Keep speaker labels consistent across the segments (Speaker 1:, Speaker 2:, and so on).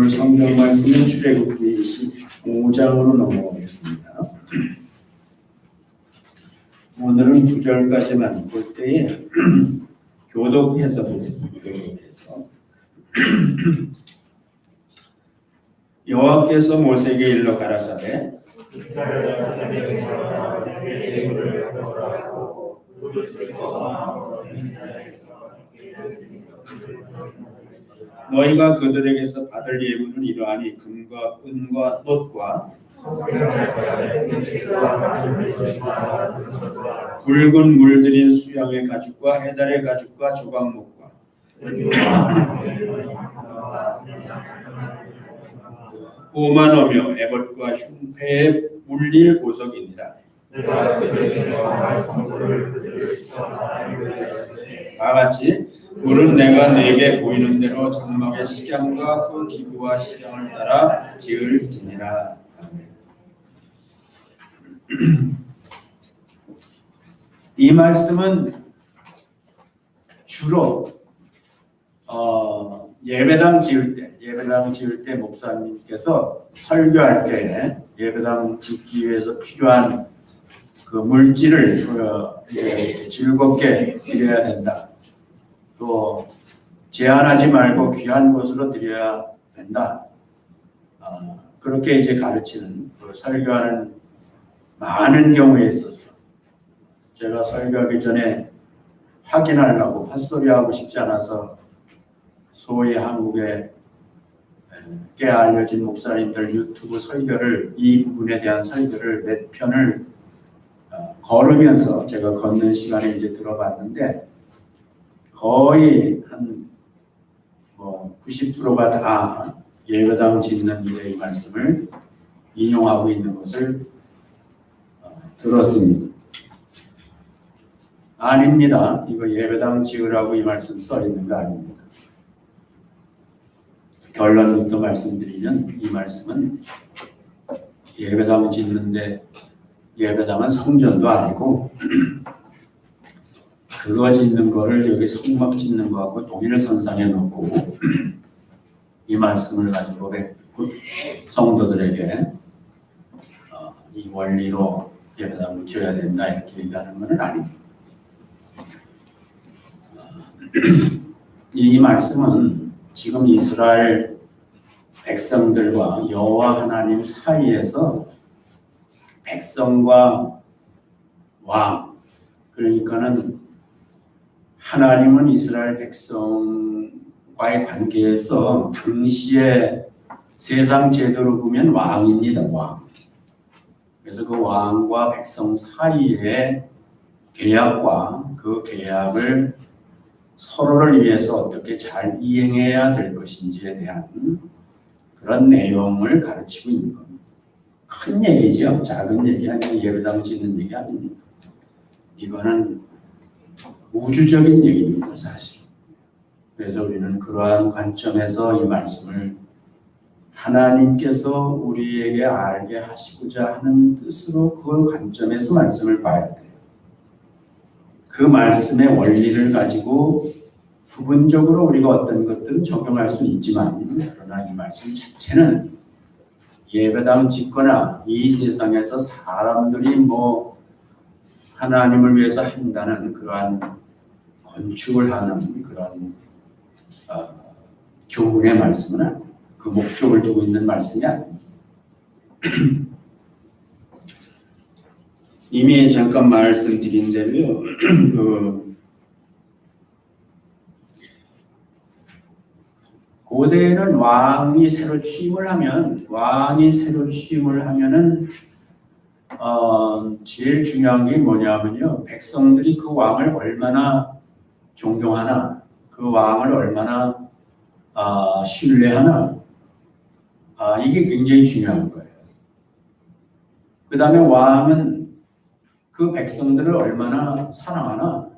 Speaker 1: 볼 성경 말씀은 출애굽기 25장으로 넘어가겠습니다. 오늘은 9절까지만 볼 때에 교독해서 보겠습니다. 교독해서 여호와께서 모세에게 일러 가라사대 너희가 그들에게서 받을 예물은 이러하니 금과 은과 놋과 붉은 물들인 수양의 가죽과 해달의 가죽과 조각목과 고만어며 에봇과 흉패에 물릴 보석이니라. 다같이 물은 내가 네게 보이는 대로 장막의 식양과 그 기구와 식양을 따라 지을지니라. 이 말씀은 주로 예배당 지을 때 목사님께서 설교할 때 예배당 짓기 위해서 필요한 그 물질을 즐겁게 드려야 된다. 또 제한하지 말고 귀한 곳으로 드려야 된다. 그렇게 이제 가르치는 설교하는 많은 경우에 있어서 제가 설교하기 전에 확인하려고 헛소리하고 싶지 않아서 소위 한국에 꽤 알려진 목사님들 유튜브 설교를 이 부분에 대한 설교를 몇 편을 걸으면서 제가 걷는 시간에 이제 들어봤는데 거의 한 90%가 다 예배당 짓는 이 말씀을 인용하고 있는 것을 들었습니다. 아닙니다. 이거 예배당 지으라고 이 말씀 써 있는 거 아닙니다. 결론부터 말씀드리면 이 말씀은 예배당 짓는데 예배당은 성전도 아니고 그거 짓는 거를 여기 성막 짓는 거하고 동일선상에 놓고 이 말씀을 가지고 성도들에게 이 원리로 예배당을 지어야 된다 이렇게 얘기하는 것은 아닙니다. 이 말씀은 지금 이스라엘 백성들과 여호와 하나님 사이에서 백성과 왕, 그러니까는 하나님은 이스라엘 백성과의 관계에서 당시에 세상 제도로 보면 왕입니다. 왕. 그래서 그 왕과 백성 사이의 계약과 그 계약을 서로를 위해서 어떻게 잘 이행해야 될 것인지에 대한 그런 내용을 가르치고 있는 겁니다. 큰 얘기죠. 작은 얘기 아니고 예배당 짓는 얘기 아닙니다. 이거는 우주적인 얘기입니다, 사실. 그래서 우리는 그러한 관점에서 이 말씀을 하나님께서 우리에게 알게 하시고자 하는 뜻으로 그 관점에서 말씀을 봐야 돼요. 그 말씀의 원리를 가지고 부분적으로 우리가 어떤 것들은 적용할 수는 있지만 그러나 이 말씀 자체는 예배당 짓거나 이 세상에서 사람들이 하나님을 위해서 한다는 그러한 건축을 하는 그런 교훈의 말씀은 아닙니다. 그 목적을 두고 있는 말씀이 아닙니다. 이미 잠깐 말씀드린 대로요. 고대에는 왕이 새로 취임을 하면은 제일 중요한 게 뭐냐면요. 백성들이 그 왕을 얼마나 존경하나, 그 왕을 얼마나 신뢰하나, 이게 굉장히 중요한 거예요. 그 다음에 왕은 그 백성들을 얼마나 사랑하나,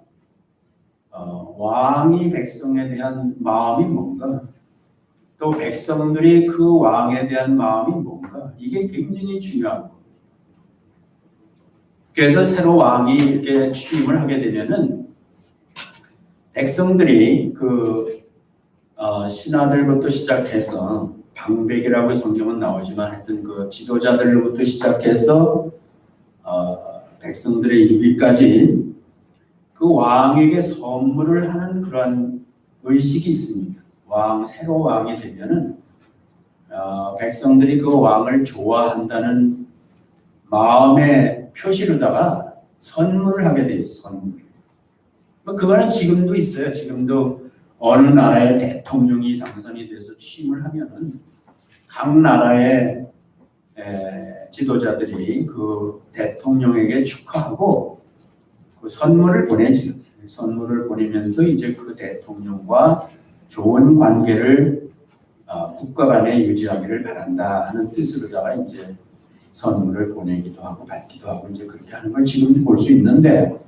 Speaker 1: 왕이 백성에 대한 마음이 뭔가, 또 백성들이 그 왕에 대한 마음이 뭔가, 이게 굉장히 중요한 거예요. 그래서 새로 왕이 이렇게 취임을 하게 되면은 백성들이 신하들부터 시작해서 방백이라고 성경은 나오지만 하여튼 그 지도자들로부터 시작해서 백성들의 이르기까지 그 왕에게 선물을 하는 그런 의식이 있습니다. 새로 왕이 되면은 백성들이 그 왕을 좋아한다는 마음의 표시로다가 선물을 하게 돼 있어요. 선물. 그거는 지금도 있어요. 지금도 어느 나라의 대통령이 당선이 돼서 취임을 하면은 각 나라의 지도자들이 그 대통령에게 축하하고 그 선물을 보내죠. 선물을 보내면서 이제 그 대통령과 좋은 관계를 국가 간에 유지하기를 바란다 하는 뜻으로다가 이제 선물을 보내기도 하고 받기도 하고 이제 그렇게 하는 걸 지금도 볼 수 있는데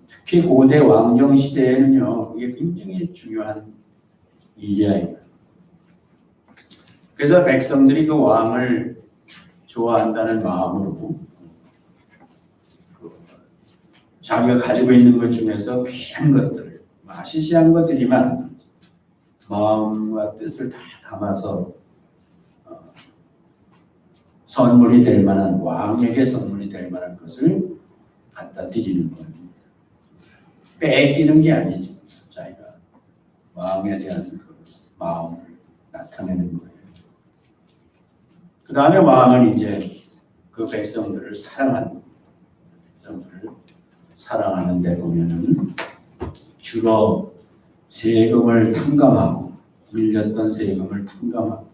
Speaker 1: 특히 고대 왕정 시대에는요 이게 굉장히 중요한 일이에요. 그래서 백성들이 그 왕을 좋아한다는 마음으로 자기가 가지고 있는 것 중에서 귀한 것들을 시시한 것들이만 마음과 뜻을 다 담아서 선물이 될 만한 왕에게 선물이 될 만한 것을 갖다 드리는 겁니다. 뺏기는 게 아니죠. 자기가 왕에 대한 그 마음을 나타내는 거예요. 그 다음에 왕은 이제 그 백성들을 사랑하는 데 보면은 주로 세금을 탕감하고 밀렸던 세금을 탕감하고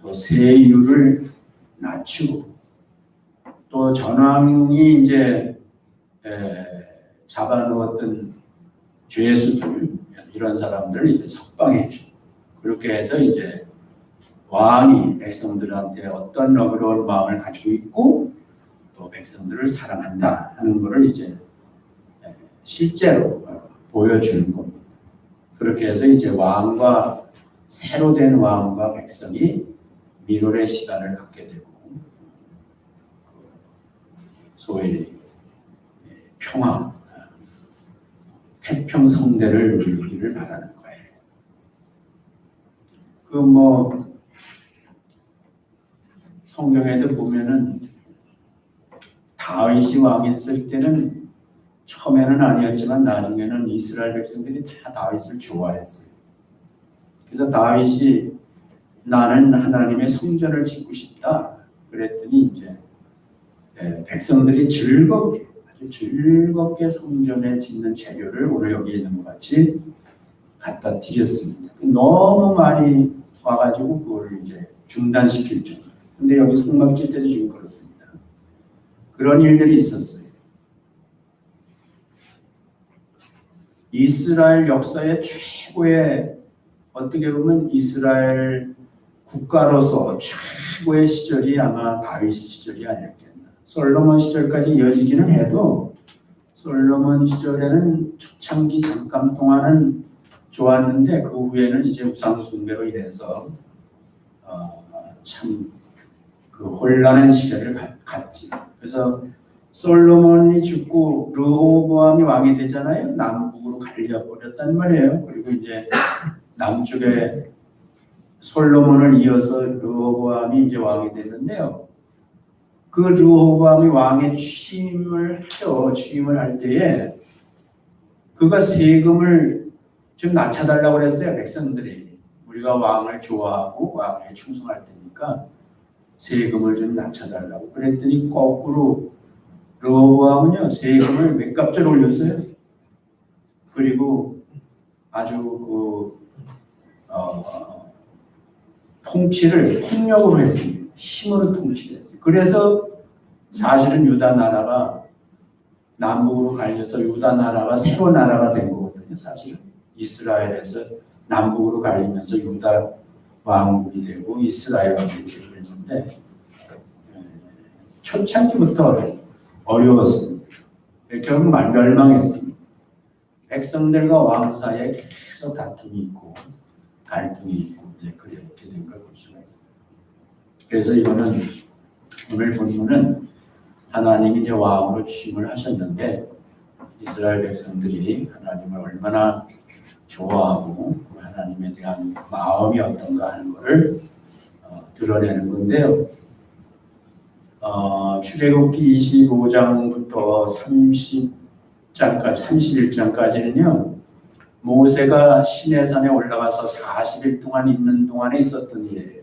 Speaker 1: 또 세율을 낮추고 또 전왕이 이제 잡아놓았던 죄수들 이런 사람들을 이제 석방해 주고 그렇게 해서 이제 왕이 백성들한테 어떤 너그러운 마음을 가지고 있고 또 백성들을 사랑한다 하는 것을 이제 실제로 보여주는 겁니다. 그렇게 해서 이제 새로 된 왕과 백성이 밀월의 시간을 갖게 되고 소위 평화, 태평성대를 누리기를 바라는 거예요. 성경에도 보면은 다윗이 왕이 됐을 때는 처음에는 아니었지만 나중에는 이스라엘 백성들이 다 다윗을 좋아했어요. 그래서 다윗이 나는 하나님의 성전을 짓고 싶다 그랬더니 이제 백성들이 아주 즐겁게 성전에 짓는 재료를 오늘 여기 있는 것 같이 갖다 드렸습니다. 너무 많이 와가지고 그걸 이제 중단시킬 정도. 근데 여기 성막 질 때도 지금 그렇습니다. 그런 일들이 있었어요. 이스라엘 역사의 최고의 어떻게 보면 이스라엘 국가로서 최고의 시절이 아마 다윗 시절이 아니었겠나. 솔로몬 시절까지 이어지기는 해도 솔로몬 시절에는 초창기 잠깐 동안은 좋았는데 그 후에는 이제 우상 숭배로 인해서 참 그 혼란한 시절을 갔지. 그래서 솔로몬이 죽고 르호보암이 왕이 되잖아요. 남북으로 갈려버렸단 말이에요. 그리고 이제 남쪽에 솔로몬을 이어서 르호보암이 이제 왕이 됐는데요. 그 르호보암이 왕에 취임을 하죠. 취임을 할 때에 그가 세금을 좀 낮춰달라고 그랬어요. 백성들이. 우리가 왕을 좋아하고 왕에 충성할 테니까 세금을 좀 낮춰달라고. 그랬더니 거꾸로 르호보암은요 세금을 몇 값절 올렸어요. 그리고 아주 통치를 폭력으로 했습니다. 힘으로 통치했어요. 그래서 사실은 유다 나라가 남북으로 갈려서 유다 나라가 새로 나라가 된 거거든요. 사실은 이스라엘에서 남북으로 갈리면서 유다 왕국이 되고 이스라엘 왕국이 되고 그랬는데 초창기부터 어려웠습니다. 결국 멸망했습니다. 백성들과 왕 사이에 계속 다툼이 있고 갈등이 있고 이제 그렇게 된 걸 볼 수가 있습니다. 그래서 이거는 오늘 본문은 하나님이 이제 왕으로 취임을 하셨는데 이스라엘 백성들이 하나님을 얼마나 좋아하고 하나님에 대한 마음이 어떤가 하는 것을 드러내는 건데요. 출애굽기 25장부터 31장까지는요. 모세가 시내산에 올라가서 40일 동안 있는 동안에 있었던 일이에요.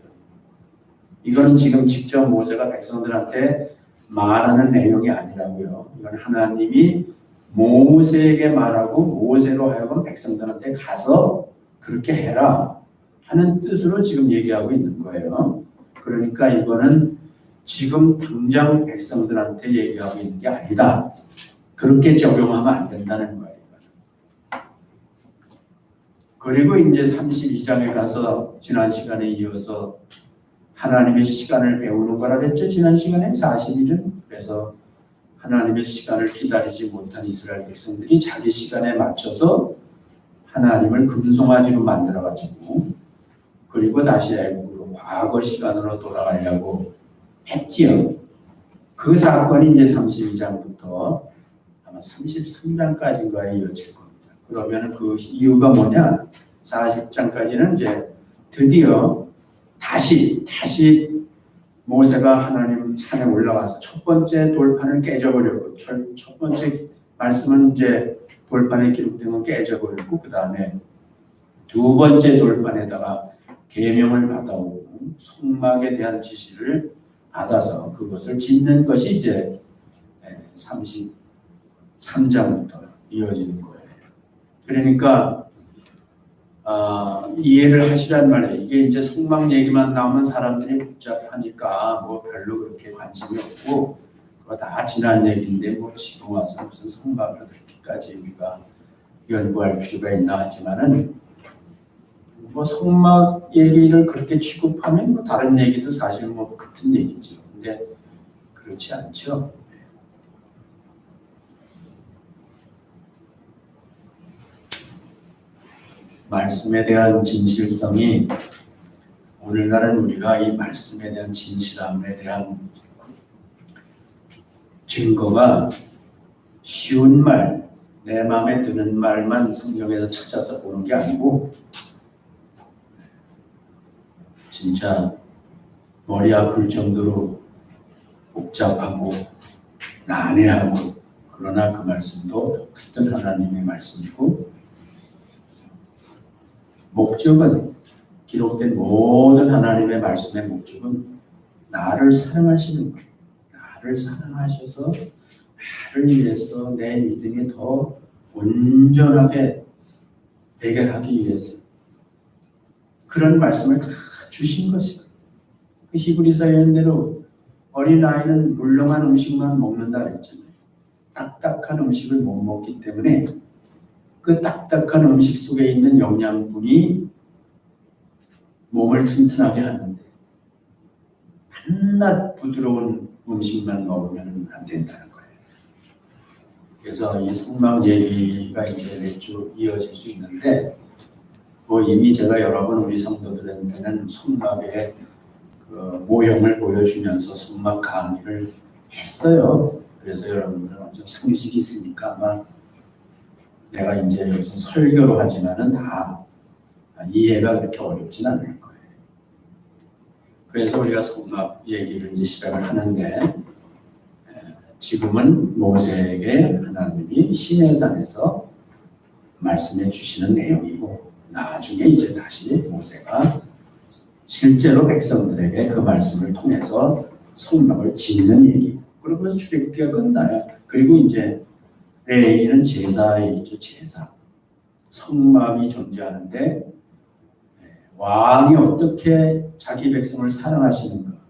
Speaker 1: 이거는 지금 직접 모세가 백성들한테 말하는 내용이 아니라고요. 이건 하나님이 모세에게 말하고 모세로 하여금 백성들한테 가서 그렇게 해라 하는 뜻으로 지금 얘기하고 있는 거예요. 그러니까 이거는 지금 당장 백성들한테 얘기하고 있는 게 아니다. 그렇게 적용하면 안 된다는 거예요. 그리고 이제 32장에 가서 지난 시간에 이어서 하나님의 시간을 배우는 거라 그랬죠. 지난 시간에 40일은. 그래서 하나님의 시간을 기다리지 못한 이스라엘 백성들이 자기 시간에 맞춰서 하나님을 금송아지로 만들어가지고 그리고 다시 애국으로 과거 시간으로 돌아가려고 했지요. 그 사건이 이제 32장부터 아마 33장까지인가에 이어질 겁니다. 그러면 그 이유가 뭐냐? 40장까지는 이제 드디어 다시 모세가 하나님 산에 올라가서 첫 번째 돌판을 깨져버렸고 첫 번째 말씀은 이제 돌판에 기록된 건 깨져버렸고 그 다음에 두 번째 돌판에다가 계명을 받아오고 성막에 대한 지시를 받아서 그것을 짓는 것이 이제 33장부터 이어지는 거예요. 그러니까 이해를 하시란 말이에요. 이게 이제 성막 얘기만 나오면 사람들이 복잡하니까 뭐 별로 그렇게 관심이 없고 그거 다 지난 얘기인데 뭐 지금 와서 무슨 성막을 그렇게까지 우리가 연구할 필요가 있나 하지만은 뭐 성막 얘기를 그렇게 취급하면 뭐 다른 얘기도 사실 뭐 같은 얘기죠. 근데 그렇지 않죠. 말씀에 대한 진실성이 오늘날은 우리가 이 말씀에 대한 진실함에 대한 증거가 쉬운 말, 내 마음에 드는 말만 성경에서 찾아서 보는 게 아니고 진짜 머리 아플 정도로 복잡하고 난해하고 그러나 그 말씀도 똑같은 하나님의 말씀이고 목적은 기록된 모든 하나님의 말씀의 목적은 나를 사랑하시는 거예요. 나를 사랑하셔서 나를 위해서 내 믿음이 더 온전하게 되게 하기 위해서 그런 말씀을 다 주신 것이에요. 그 히브리서에 있는 대로 어린아이는 물렁한 음식만 먹는다 했잖아요. 딱딱한 음식을 못 먹기 때문에 그 딱딱한 음식 속에 있는 영양분이 몸을 튼튼하게 하는데 한낱 부드러운 음식만 먹으면 안 된다는 거예요. 그래서 이 성막 얘기가 이제 몇 주 이어질 수 있는데 뭐 이미 제가 여러 번 우리 성도들한테는 성막의 그 모형을 보여주면서 성막 강의를 했어요. 그래서 여러분들은 완전 상식이 있으니까 아마 내가 이제 여기서 설교로 하지만은 다 이해가 그렇게 어렵진 않을 거예요. 그래서 우리가 성막 얘기를 이제 시작을 하는데 지금은 모세에게 하나님이 시내산에서 말씀해 주시는 내용이고 나중에 이제 다시 모세가 실제로 백성들에게 그 말씀을 통해서 성막을 짓는 얘기고 그러면서 출애굽기가 끝나요. 그리고 이제 내 얘기는 제사 얘기죠. 제사. 성막이 존재하는데 왕이 어떻게 자기 백성을 사랑하시는가.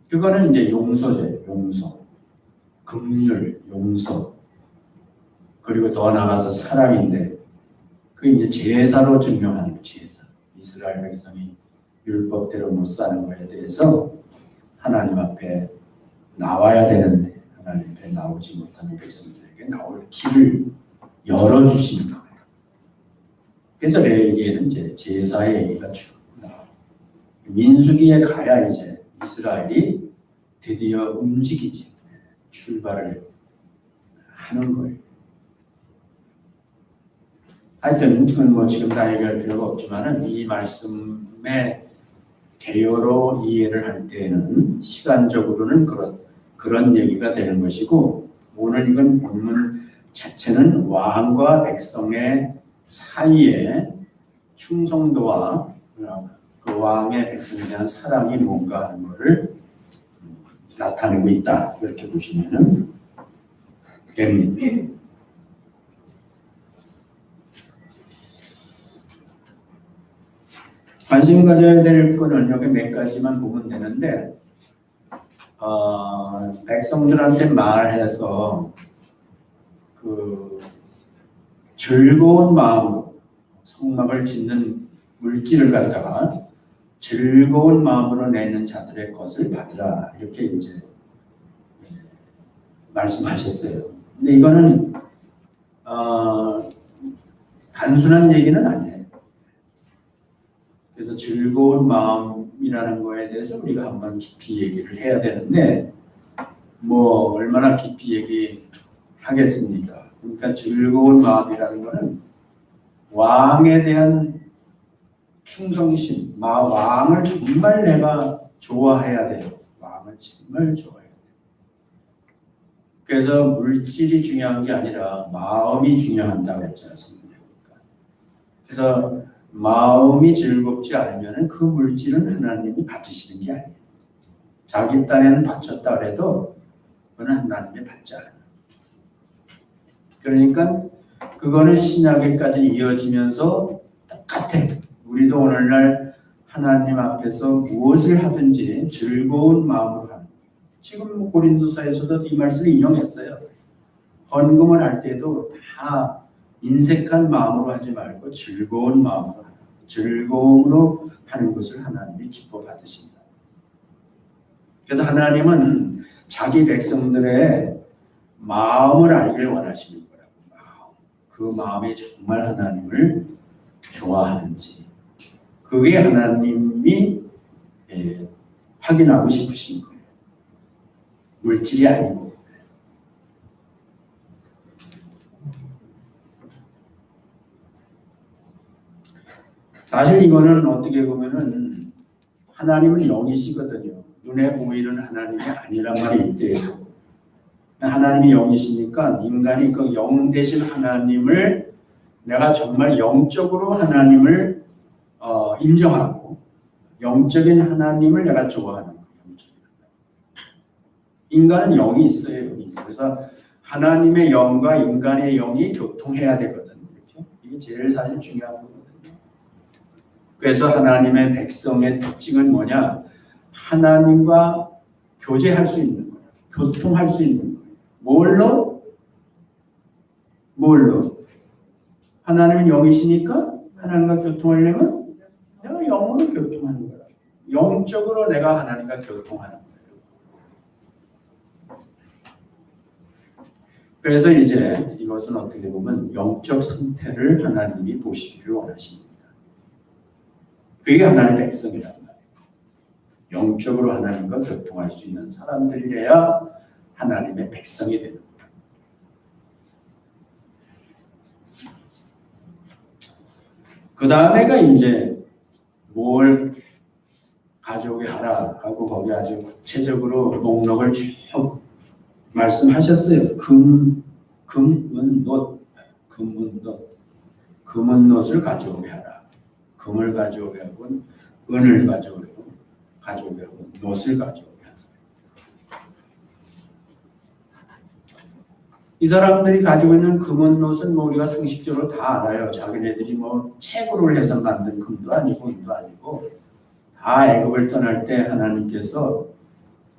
Speaker 1: 그거는 이제 용서제, 용서. 긍휼, 용서. 그리고 더 나아가서 사랑인데 그 이제 제사로 증명하는 거, 제사. 이스라엘 백성이 율법대로 못 사는 거에 대해서 하나님 앞에 나와야 되는데 하나님 앞에 나오지 못하는 백성들에게 나올 길을 열어주시는 거예요. 그래서 내 얘기에는 이제 제사의 얘기가 쭉 나와요. 민수기에 가야 이제 이스라엘이 드디어 움직이지 출발을 하는 거예요. 하여튼 뭐 지금 다 얘기할 필요가 없지만은 이 말씀의 개요로 이해를 할 때에는 시간적으로는 그런 얘기가 되는 것이고, 오늘 이건 본문 자체는 왕과 백성의 사이에 충성도와 그 왕의 백성에 대한 사랑이 뭔가 하는 것을 나타내고 있다. 이렇게 보시면 됩니다. 관심 가져야 될 거는 여기 몇 가지만 보면 되는데, 백성들한테 말해서 그 즐거운 마음으로 성막을 짓는 물질을 갖다가 즐거운 마음으로 내는 자들의 것을 받으라, 이렇게 이제 말씀하셨어요. 근데 이거는 단순한 얘기는 아니에요. 그래서 즐거운 마음이라는 거에 대해서 우리가 한번 깊이 얘기를 해야 되는데, 뭐 얼마나 깊이 얘기하겠습니까? 그러니까 즐거운 마음이라는 거는 왕에 대한 충성심, 왕을 정말 내가 좋아해야 돼요. 왕을 정말 좋아해야 돼요. 그래서 물질이 중요한 게 아니라 마음이 중요하다고 했잖아요, 성경에. 그래서 마음이 즐겁지 않으면 그 물질은 하나님이 받으시는 게 아니에요. 자기 딴에는 바쳤다 그래도 그건 하나님이 받지 않아요. 그러니까 그거는 신약에까지 이어지면서 똑같아. 우리도 오늘날 하나님 앞에서 무엇을 하든지 즐거운 마음으로 하는 거예요. 지금 고린도서에서도 이 말씀을 인용했어요. 헌금을 할 때도 다 인색한 마음으로 하지 말고 즐거운 마음으로 하는 거예요. 즐거움으로 하는 것을 하나님이 기뻐 받으신다. 그래서 하나님은 자기 백성들의 마음을 알기를 원하시는 거라고. 그 마음이 정말 하나님을 좋아하는지, 그게 하나님이 확인하고 싶으신 거예요. 물질이 아니고. 사실 이거는 어떻게 보면은 하나님은 영이시거든요. 눈에 보이는 하나님이 아니란 말이 있대요. 하나님이 영이시니까 인간이 그 영 되신 하나님을, 내가 정말 영적으로 하나님을 인정하고 영적인 하나님을 내가 좋아하는 거예요. 인간은 영이 있어요. 영이 있어요. 그래서 하나님의 영과 인간의 영이 교통해야 되거든요. 그렇죠? 이게 제일 사실 중요한 거거든요. 그래서 하나님의 백성의 특징은 뭐냐? 하나님과 교제할 수 있는 거예요. 교통할 수 있는 거예요. 뭘로? 하나님은 영이시니까 하나님과 교통하려면 내가 영으로 교통하는 거야. 영적으로 내가 하나님과 교통하는 거예요. 그래서 이제 이것은 어떻게 보면 영적 상태를 하나님이 보시기를 원하십니다. 그게 하나님의 백성이란 말이에요. 영적으로 하나님과 교통할 수 있는 사람들이래야 하나님의 백성이 되는 거예요. 그 다음에가 이제 뭘 가져오게 하라 하고 거기 아주 구체적으로 목록을 쭉 말씀하셨어요. 금, 은, 놋, 금은 놋을 가져오게 하라. 금을 가져오게 하고 은을 가져오게 하고 놋을 가져오게 하라. 이 사람들이 가지고 있는 금은 놋은 뭐 우리가 상식적으로 다 알아요. 자기네들이 뭐 채굴을 해서 만든 금도 아니고 은도 아니고 다 애굽을 떠날 때 하나님께서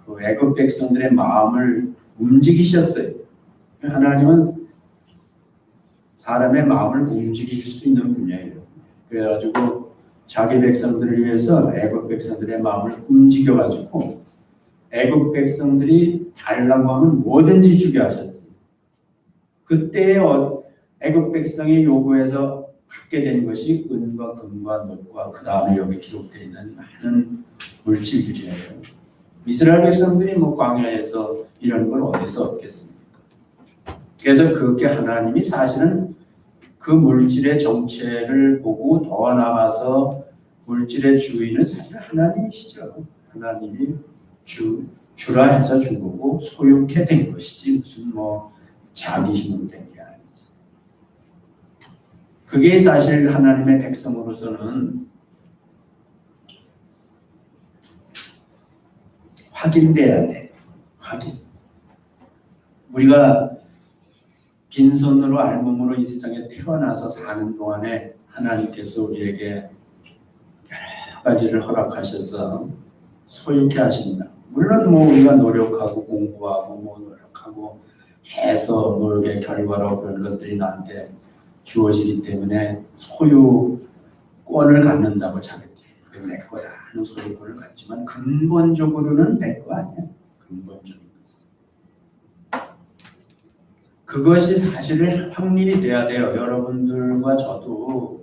Speaker 1: 그 애굽 백성들의 마음을 움직이셨어요. 하나님은 사람의 마음을 움직이실 수 있는 분야예요. 그래가지고 자기 백성들을 위해서 애굽 백성들의 마음을 움직여가지고 애굽 백성들이 달라고 하면 뭐든지 주게 하셨어요. 그때 애굽 백성이 요구해서 갖게 된 것이 은과 금과 놋과 그 다음에 여기 기록되어 있는 많은 물질들이에요. 이스라엘 백성들이 뭐 광야에서 이런 걸 어디서 얻겠습니까? 그래서 그렇게 하나님이 사실은 그 물질의 정체를 보고 더 나아가서 물질의 주인은 사실 하나님이시죠. 하나님이 주라 해서 준 거고 소유케 된 것이지 무슨 뭐 자기 힘으로 된 게 아니지. 그게 사실 하나님의 백성으로서는 확인돼야 돼. 확인. 우리가 빈손으로 알몸으로 이 세상에 태어나서 사는 동안에 하나님께서 우리에게 여러 가지를 허락하셔서 소유케 하신다. 물론 뭐 우리가 노력하고 공부하고 뭐 노력하고 해서 노력의 결과로 그런 것들이 나한테 주어지기 때문에 소유권을 갖는다고 자기들이 내 거다 하는 소유권을 갖지만 근본적으로는 내 거 아니야. 근본적인 것은. 그것이 사실은 확립이 돼야 돼요. 여러분들과 저도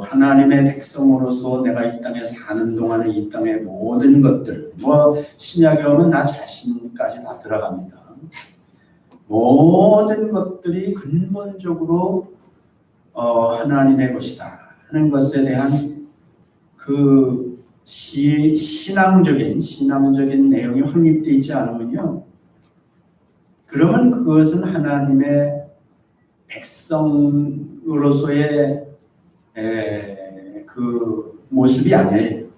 Speaker 1: 하나님의 백성으로서 내가 이 땅에 사는 동안에 이 땅의 모든 것들, 뭐 신약에 오면 나 자신까지 다 들어갑니다. 모든 것들이 근본적으로 하나님의 것이다 하는 것에 대한 그 신앙적인 내용이 확립되어 있지 않으면요, 그러면 그것은 하나님의 백성으로서의 그 모습이 아니에요.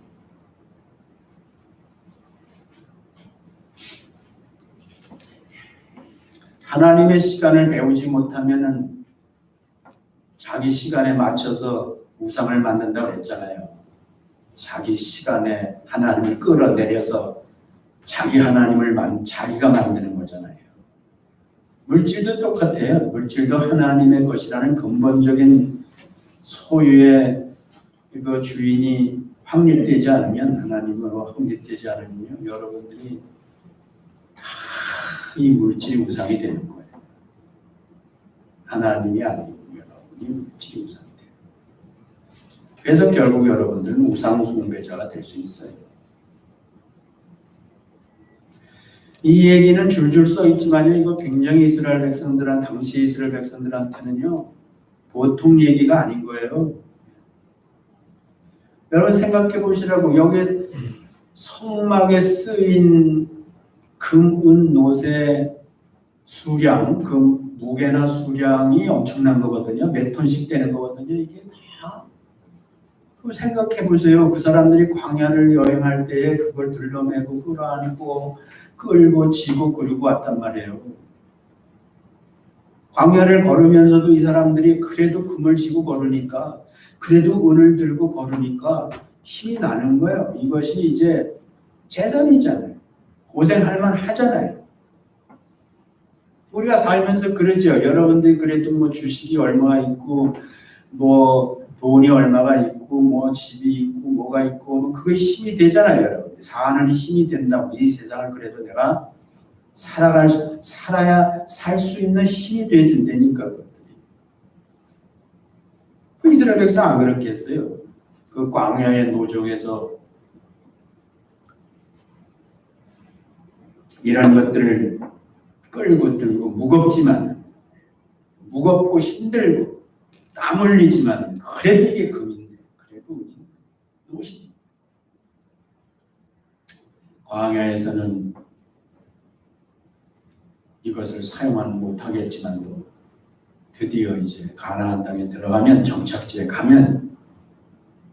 Speaker 1: 하나님의 시간을 배우지 못하면은 자기 시간에 맞춰서 우상을 만든다고 했잖아요. 자기 시간에 하나님을 끌어내려서 자기 하나님을 자기가 만드는 거잖아요. 물질도 똑같아요. 물질도 하나님의 것이라는 근본적인 소유의 그 주인이 확립되지 않으면, 하나님으로 확립되지 않으면 여러분들이 다 이 물질이 우상이 되는 거예요. 하나님이 아니고 여러분이 물질이 우상이 돼요. 그래서 결국 여러분들은 우상 숭배자가 될 수 있어요. 이 얘기는 줄줄 써 있지만요, 이거 굉장히 당시 이스라엘 백성들한테는요, 보통 얘기가 아닌 거예요. 여러분 생각해 보시라고. 여기 성막에 쓰인 금, 은, 노새 수량, 그 무게나 수량이 엄청난 거거든요. 몇 톤씩 되는 거거든요. 이게 다. 생각해 보세요. 그 사람들이 광야를 여행할 때에 그걸 들러매고 끌어안고 끌고 지고 그러고 왔단 말이에요. 광야를 걸으면서도 이 사람들이 그래도 금을 지고 걸으니까, 그래도 은을 들고 걸으니까 힘이 나는 거예요. 이것이 이제 재산이잖아요. 고생할 만 하잖아요. 우리가 살면서 그러죠. 여러분들이 그래도 뭐 주식이 얼마가 있고 뭐 돈이 얼마가 있고 뭐 집이 있고 뭐가 있고 뭐 그게 힘이 되잖아요. 여러분들 사는 힘이 된다고. 이 세상을 그래도 내가 살아야 살 수 있는 힘이 돼준다니까. 그 이스라엘 백성 안 그렇게 했어요. 그 광야의 노정에서 이런 것들을 끌고 들고 무겁고 힘들고 땀 흘리지만 그래도 이게 금인데, 그래도 옷이. 광야에서는 이것을 사용은 못하겠지만도 드디어 이제 가나안 땅에 들어가면, 정착지에 가면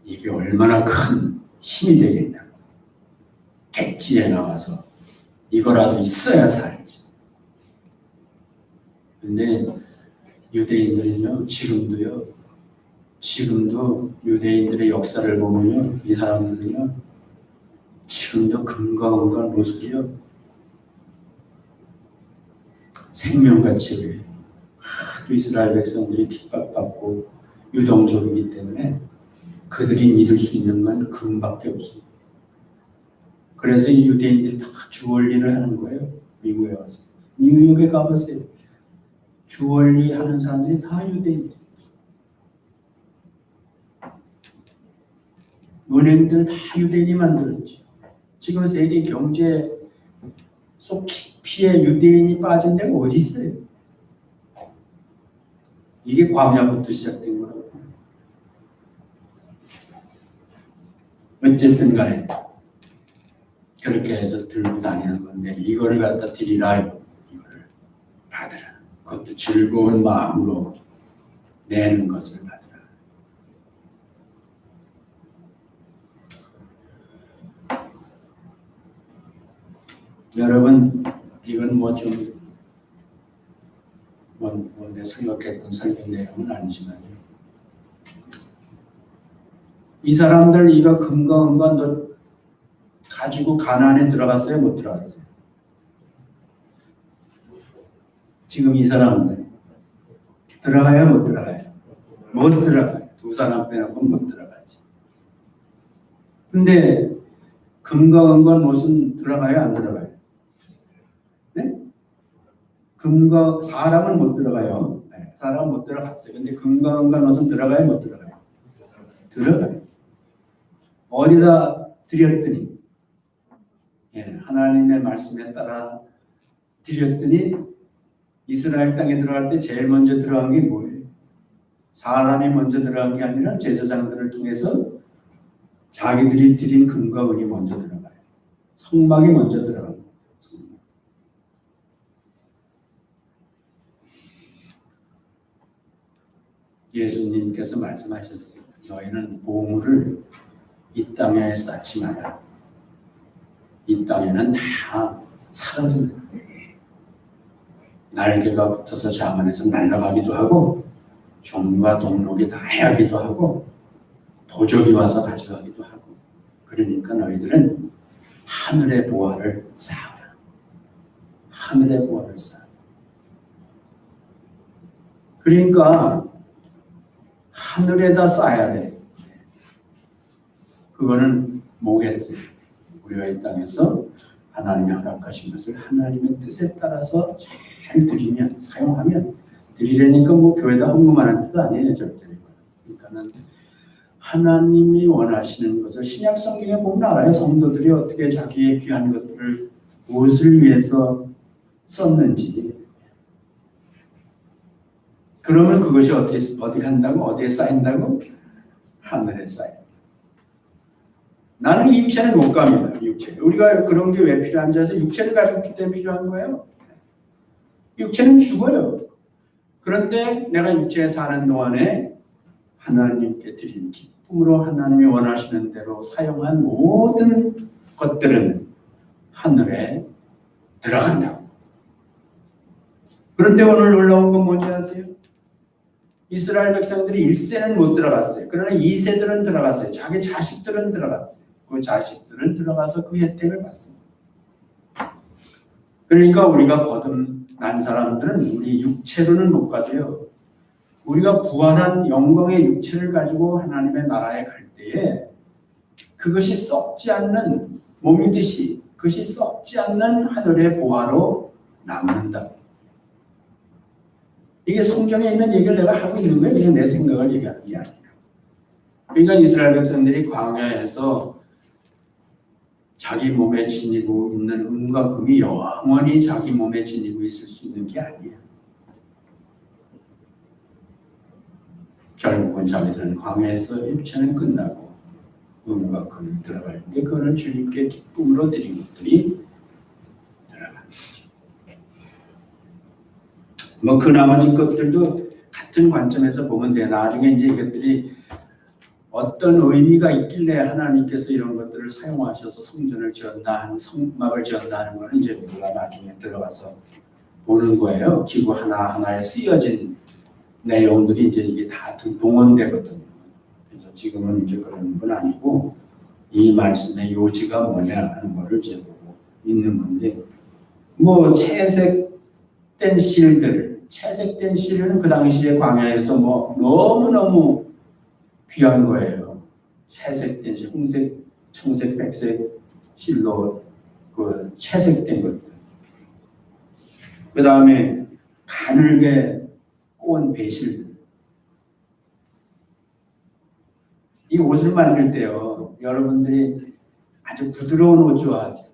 Speaker 1: 이게 얼마나 큰 힘이 되겠냐. 객지에 나와서 이거라도 있어야 살지. 근데 유대인들은요, 지금도 유대인들의 역사를 보면요, 이 사람들은요, 지금도 금과 은과 노숙이요, 생명같이 그래요. 하도 이스라엘 백성들이 핍박받고 유동적이기 때문에 그들이 믿을 수 있는 건 금밖에 없어요. 그래서 이 유대인들이 다 주원리를 하는 거예요. 미국에 와서. 뉴욕에 가보세요. 주원리 하는 사람들이 다 유대인들. 은행들 다 유대인이 만들었죠. 지금 세계 경제 속 깊이에 유대인이 빠진 데가 어디 있어요? 이게 광야부터 시작된 거라고. 어쨌든 간에 그렇게 해서 들고 다니는 건데 이거를 갖다 드리라, 이거를 받으라. 그것도 즐거운 마음으로 내는 것을 받으라. 여러분, 이건 내 생각했던 설교 내용은 아니지만요. 이 사람들 이거 금과 은과 너 가지고 가나안에 들어갔어요? 못 들어갔어요? 지금 이 사람들 들어가요? 못 들어가요? 못 들어가요. 두 사람 빼놓고 못 들어가지. 근데 금과 은과 못은 들어가요? 안 들어가요? 네? 금과 사람은 못 들어가요. 네, 사람은 못 들어갔어요. 근데 금과 은과 못은 들어가요? 못 들어가요? 들어가요. 어디다 드렸더니 하나님의 말씀에 따라 드렸더니 이스라엘 땅에 들어갈 때 제일 먼저 들어간 게 뭐예요? 사람이 먼저 들어간 게 아니라 제사장들을 통해서 자기들이 드린 금과 은이 먼저 들어가요. 성막이 먼저 들어갑니다. 예수님께서 말씀하셨어요. 너희는 보물을 이 땅에 쌓지 마라. 이 땅에는 다 사라진다. 날개가 붙어서 자만해서 날아가기도 하고 종과 동록이 다 해하기도 하고 도적이 와서 가져가기도 하고 그러니까 너희들은 하늘의 보화를 쌓아라. 하늘의 보화를 쌓아. 그러니까 하늘에다 쌓아야 돼. 그거는 뭐겠어요? 우리가 이 땅에서 하나님이 허락하신 것을 하나님의 뜻에 따라서 잘 드리면, 사용하면, 드리려니까 교회다 헌금하는 뜻 아니에요, 절대로. 그러니까는 하나님이 원하시는 것을 신약 성경에 보면 알아요. 성도들이 어떻게 자기의 귀한 것들을 무엇을 위해서 썼는지. 그러면 그것이 어디 간다고? 어디에 쌓인다고? 하늘에 쌓여. 나는 이 육체는 못 갑니다. 육체. 우리가 그런 게 왜 필요한지 아세요? 육체를 가지고 있기 때문에 필요한 거예요. 육체는 죽어요. 그런데 내가 육체에 사는 동안에 하나님께 드린 기쁨으로 하나님이 원하시는 대로 사용한 모든 것들은 하늘에 들어간다고. 그런데 오늘 놀라운 건 뭔지 아세요? 이스라엘 백성들이 1세는 못 들어갔어요. 그러나 2세들은 들어갔어요. 자기 자식들은 들어갔어요. 그 자식들은 들어가서 그 혜택을 받습니다. 그러니까 우리가 거듭난 사람들은 우리 육체로는 못 가도요. 우리가 부활한 영광의 육체를 가지고 하나님의 나라에 갈 때에 그것이 썩지 않는 몸이듯이 그것이 썩지 않는 하늘의 보화로 남는다. 이게 성경에 있는 얘기를 내가 하고 있는 거예요. 그냥 내 생각을 얘기하는 게 아니라. 그러니까 이스라엘 백성들이 광야에서 자기 몸에 지니고 있는 은과 금이 영원히 자기 몸에 지니고 있을 수 있는 게 아니에요. 결국은 자기들은 광야에서 육체는 끝나고 은과 금이 들어갈 때 그거는 주님께 기쁨으로 드린 것들이 들어가는 거죠. 그 나머지 것들도 같은 관점에서 보면 돼요. 나중에 이제 이것들이 어떤 의미가 있길래 하나님께서 이런 것들을 사용하셔서 성전을 지었나 하는 성막을 지었나 하는 거는 이제 우리가 나중에 들어가서 보는 거예요. 기구 하나하나에 쓰여진 내용들이 이제 이게 다 동원되거든요. 그래서 지금은 이제 그런 건 아니고 이 말씀의 요지가 뭐냐 하는 거를 이제 보고 있는 건데 채색된 실은 그 당시에 광야에서 너무너무 귀한 거예요. 채색된 실, 홍색, 청색, 백색 실로 그 채색된 것들. 그 다음에 가늘게 꼬은 배실들. 이 옷을 만들 때요, 여러분들이 아주 부드러운 옷 좋아하죠.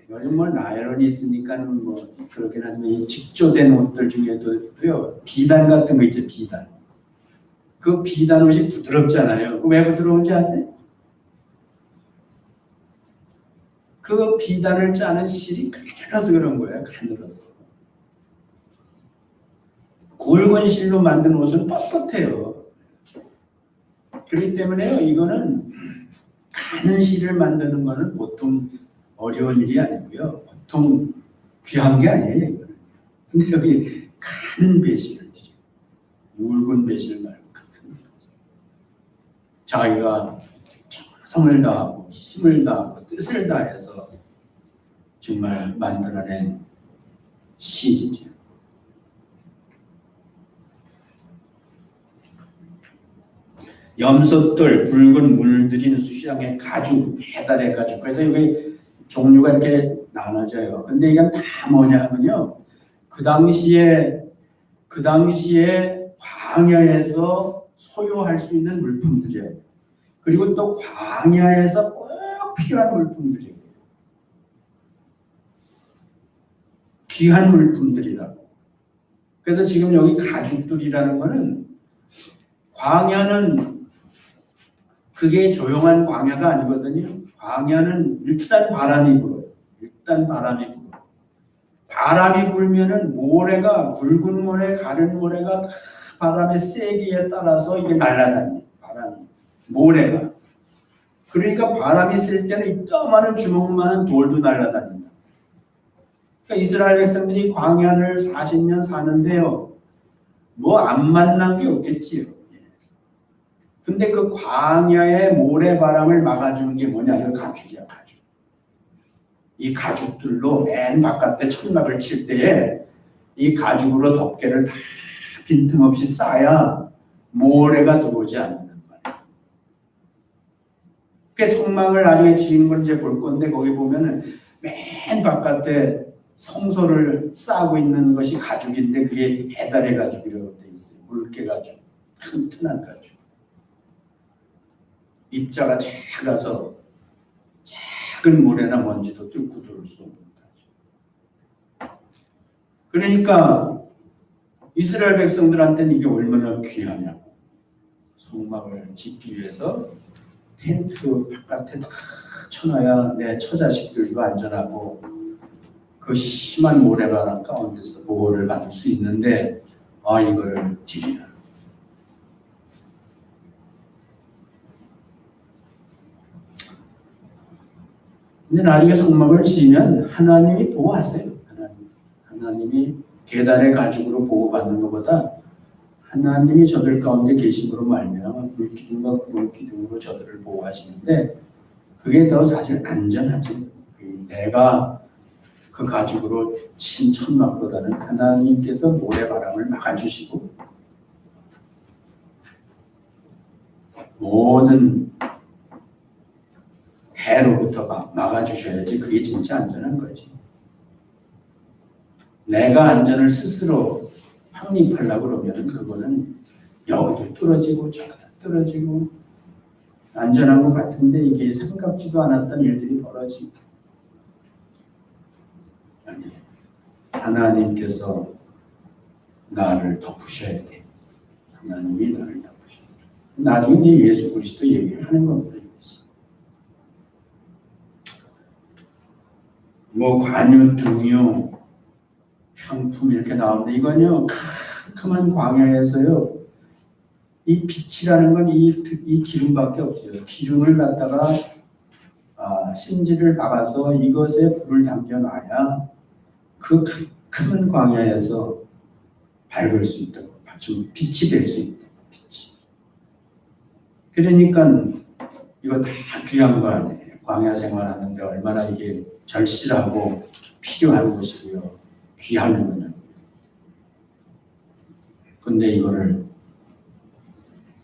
Speaker 1: 요즘 나일론이 있으니까 그렇긴 하지만 이 직조된 옷들 중에도요, 비단 같은 거 있죠, 비단. 그 비단 옷이 부드럽잖아요. 왜 부드러운지 아세요? 그 비단을 짜는 실이 가늘어서 그런 거예요. 가늘어서. 굵은 실로 만든 옷은 뻣뻣해요. 그렇기 때문에요. 이거는 가는 실을 만드는 거는 보통 어려운 일이 아니고요. 보통 귀한 게 아니에요. 이거는. 근데 여기 가는 배실을 드려요. 굵은 배실 말고 큰 배실. 자기가 성을 다하고 힘을 다하고 뜻을 다해서 정말 만들어낸 실이죠. 염소들, 붉은 물들인 수양의 가죽, 해달의 가죽. 그래서 여기 종류가 이렇게 나눠져요. 근데 이건 다 뭐냐면요. 그 당시에 광야에서 소유할 수 있는 물품들이에요. 그리고 또 광야에서 꼭 필요한 물품들이에요. 귀한 물품들이라고. 그래서 지금 여기 가죽들이라는 거는 광야는 그게 조용한 광야가 아니거든요. 광야는 일단 바람이 불어요. 일단 바람이 불어요. 바람이 불면은 모래가 굵은 모래, 가른 모래가 바람의 세기에 따라서 이게 날아다녀요. 바람이 모래가. 그러니까 바람이 쓸 때는 이따만한 주먹만한 돌도 날아다닌다. 그러니까 이스라엘 백성들이 광야를 40년 사는데요. 뭐 안 만난 게 없겠지요. 근데 그 광야의 모래바람을 막아주는 게 뭐냐? 이거 가죽이야, 가죽. 이 가죽들로 맨 바깥에 천막을 칠 때에 이 가죽으로 덮개를 다 빈틈없이 쌓아야 모래가 들어오지 않는단 말이에요. 그 성막을 나중에 지은 걸 이제 볼 건데 거기 보면은 맨 바깥에 성소를 쌓고 있는 것이 가죽인데 그게 해달의 가죽이라고 되어 있어요. 물개 가죽, 튼튼한 가죽. 입자가 작아서 작은 모래나 먼지도 뚫고 들어올 수 없는 가죽. 그러니까 이스라엘 백성들한테는 이게 얼마나 귀하냐고. 성막을 짓기 위해서 텐트 바깥에 다 쳐놔야 내 처자식들도 안전하고 그 심한 모래바람 가운데서 보호를 받을 수 있는데 이거를 드리라. 근데 나중에 성막을 지으면 하나님이 보호하세요. 하나님이 계단의 가죽으로 보호받는 것보다 하나님이 저들 가운데 계심으로 말미암아 불기둥과 구름 기둥으로 저들을 보호하시는데 그게 더 사실 안전하지. 내가 그 가죽으로 친 천막보다는 하나님께서 모래바람을 막아주시고 모든 해로부터 막아주셔야지 그게 진짜 안전한 거지. 내가 안전을 스스로 확립하려고 그러면 그거는 여기도 뚫어지고 저기도 뚫어지고 안전한 것 같은데 이게 생각지도 않았던 일들이 벌어지고 아니 하나님께서 나를 덮으셔야 돼. 하나님이 나를 덮으셔야 돼. 나중에 예수 그리스도 얘기를 하는 겁니다. 뭐 관유, 등유, 향품 이렇게 나오는데 이건요 캄캄한 광야에서요 이 빛이라는 건 이 기름밖에 없어요. 기름을 갖다가 심지를 박아서 이것에 불을 담겨놔야 그 캄캄한 광야에서 밝을 수 있다고. 좀 빛이 될 수 있다고. 빛이. 그러니까 이거 다 귀한 거 아니에요. 광야 생활하는데 얼마나 이게 절실하고 필요한 것이고요. 귀한 거냐고요. 근데 이거를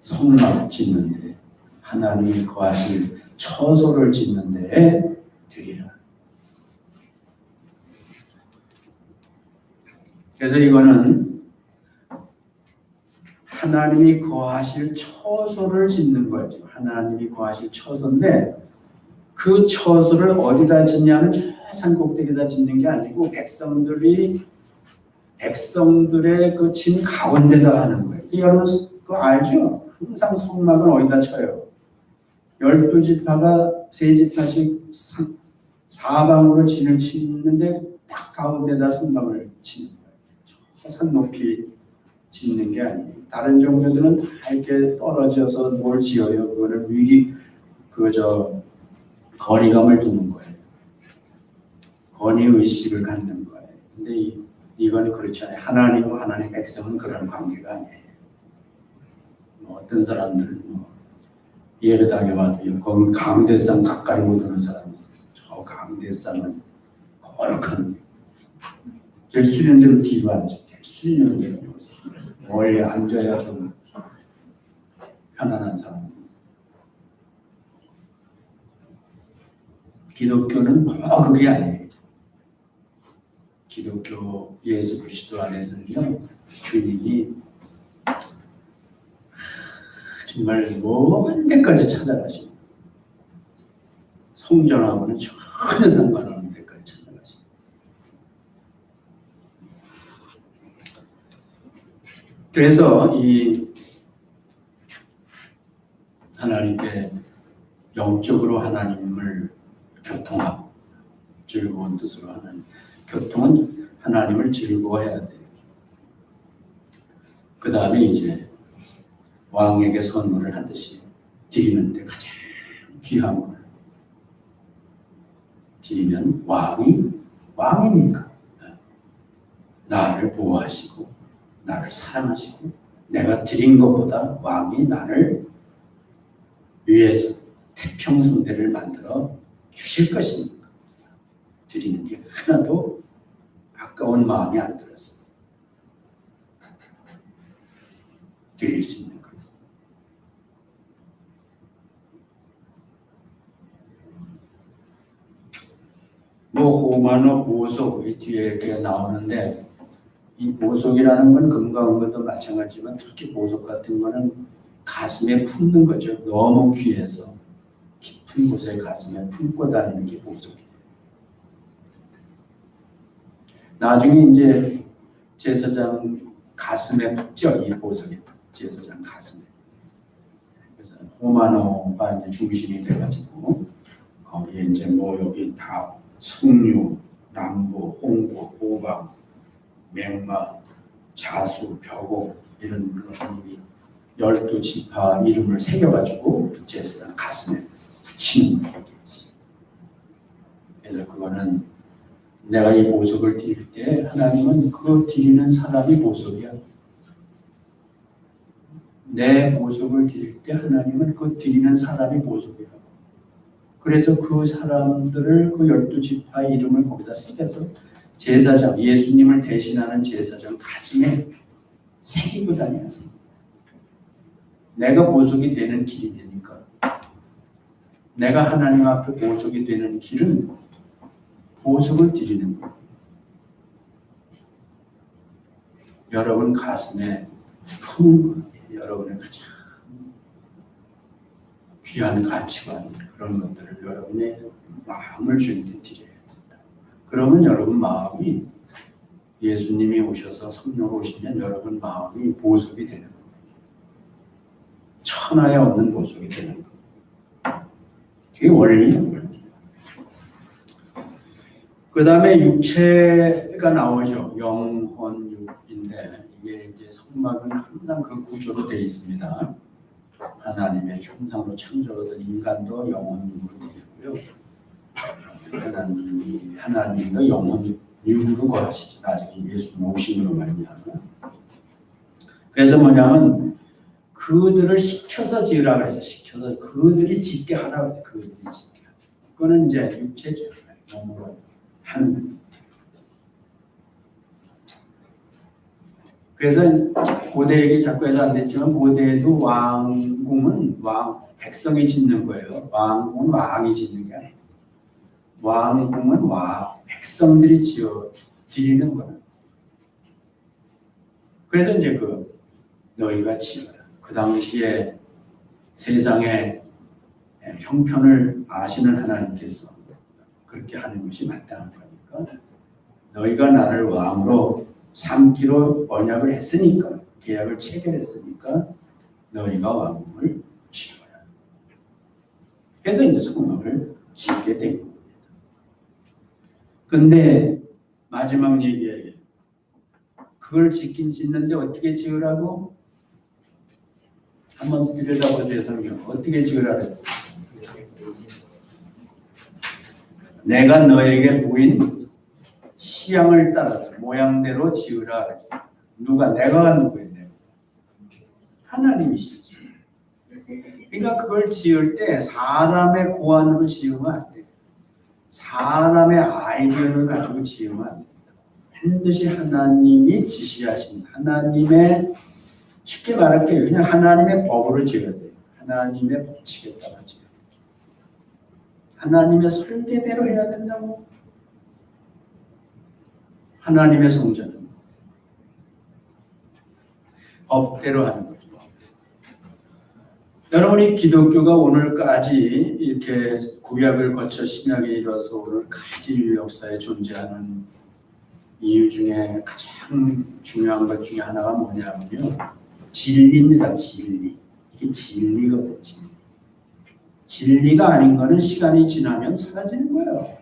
Speaker 1: 성막 짓는데 하나님이 거하실 처소를 짓는 데에 드리라. 그래서 이거는 하나님이 거하실 처소를 짓는 거죠. 하나님이 거하실 처소인데 그 처소를 어디다 짓냐면 저 산꼭대기에다 짓는 게 아니고 백성들의 그 진 가운데다 하는 거예요. 여러분 그거 알죠? 항상 성막은 어디다 쳐요? 12지파가 3지파씩 사방으로 진을 치는데 딱 가운데다 성막을 치는 거예요. 저 산 높이 짓는 게 아니에요. 다른 종교들은 다 이렇게 떨어져서 뭘 지어요. 그거를 거리감을 두는 거예요. 권위의식을 갖는 거예요. 근데 이건 그렇지 않아요. 하나님과 하나님 백성은 그런 관계가 아니에요. 어떤 사람들은 예배당에 와도 거기 강대상 가까이 못 오는 사람이 있어요. 저 강대상은 거룩한 될 수 있는 대로 뒤로 앉아. 될 수 있는 대로 여기서 멀리 앉아야 좀 편안한 사람이 있어요. 기독교는 그게 아니에요. 기독교 예수 그리스도 안에서는요, 주님이 정말 먼 데까지 찾아가시고 성전하고는 전혀 상관없는 데까지 찾아가시고 그래서 이 하나님께 영적으로 하나님을 교통하고 즐거운 뜻으로 하는 교통은 하나님을 즐거워해야 돼요. 그 다음에 이제 왕에게 선물을 하듯이 드리는데 가장 귀한 걸 드리면 왕이니까 나를 보호하시고 나를 사랑하시고 내가 드린 것보다 왕이 나를 위해서 태평성대를 만들어 주실 것이니까 드리는 게 하나도 아까운 마음이 안 들었어요. 드릴 수 있는 것. 호마노 보석 이 뒤에 이렇게 나오는데 이 보석이라는 건 금과 은과도 마찬가지지만 특히 보석 같은 거는 가슴에 품는 거죠. 너무 귀해서 깊은 곳에 가슴에 품고 다니는 게 보석이에요. 나중에 이제 제사장 가슴에 붙죠. 이 보석이 제사장 가슴에. 그래서 호마노가 이제 중심이 돼가지고 거기에 이제 여기 다 석류, 남보, 홍보, 호박, 맹마, 자수, 벽옥 이런 12지파 이름을 새겨가지고 제사장 가슴에 붙이는 거예요. 그래서 그거는 내가 이 보석을 드릴 때 하나님은 그 드리는 사람이 보석이야. 내 보석을 드릴 때 하나님은 그 드리는 사람이 보석이라고. 그래서 그 사람들을 그 12지파의 이름을 거기다 새겨서 제사장, 예수님을 대신하는 제사장 가슴에 새기고 다녀서 내가 보석이 되는 길이 되니까 내가 하나님 앞에 보석이 되는 길은 보석을 드리는 거예요. 여러분 가슴에 품은 거예요. 여러분의 가장 귀한 가치관 그런 것들을 여러분의 마음을 주님께 드려야 된다. 그러면 여러분 마음이 예수님이 오셔서 성령으로 오시면 여러분 마음이 보석이 되는 거예요. 천하에 없는 보석이 되는 거예요. 그게 원리예요. 원리. 그 다음에 육체가 나오죠. 영혼육인데 이게 이제 성막은 항상 그 구조로 되어 있습니다. 하나님의 형상으로 창조된 인간도 영혼육으로 되어 있고요. 하나님도 영혼육으로 거하시죠. 나중에 예수님 오심으로 말미암아. 그래서 뭐냐면 그들을 시켜서 지으라 그래서 시켜서 그들이 짓게 하라. 그들이 짓게 하라. 그거는 이제 육체죠. 몸으로 하는. 그래서 고대 얘기 자꾸 해서 안 됐지만 고대에도 왕궁은 백성이 짓는 거예요. 왕궁은 왕이 짓는 게 아니에요. 왕궁은 백성들이 지어 드리는 거예요. 그래서 이제 너희가 지어라. 그 당시에 세상의 형편을 아시는 하나님께서 그렇게 하는 것이 마땅한 거니까 너희가 나를 왕으로 삼기로 언약을 했으니까 계약을 체결했으니까 너희가 왕궁을 지어라. 그래서 이제 성막을 짓게 된 겁니다. 근데 마지막 얘기예요. 그걸 짓는데 어떻게 지으라고? 한번 들여다보세요. 성경. 어떻게 지으라 그랬어요? 내가 너에게 보인 시향을 따라서 모양대로 지으라 그랬어요. 누가? 내가 누구예요? 하나님이시지. 그러니까 그걸 지을 때 사람의 고안으로 지으면 안 돼요. 사람의 아이디어를 가지고 지으면 안 됩니다. 반드시 하나님이 지시하신 하나님의, 쉽게 말할게요. 그냥 하나님의 법으로 지어야 돼요. 하나님의 법칙에 따라 지어야 돼요. 하나님의 설계대로 해야 된다고. 하나님의 성전은 법대로 하는 거죠. 여러분이 기독교가 오늘까지 이렇게 구약을 거쳐 신약에 이뤄서 오늘까지 인류 역사에 존재하는 이유 중에 가장 중요한 것 중에 하나가 뭐냐면요. 진리입니다. 진리. 이게 진리거든요. 진리. 진리가 아닌 거는 시간이 지나면 사라지는 거예요.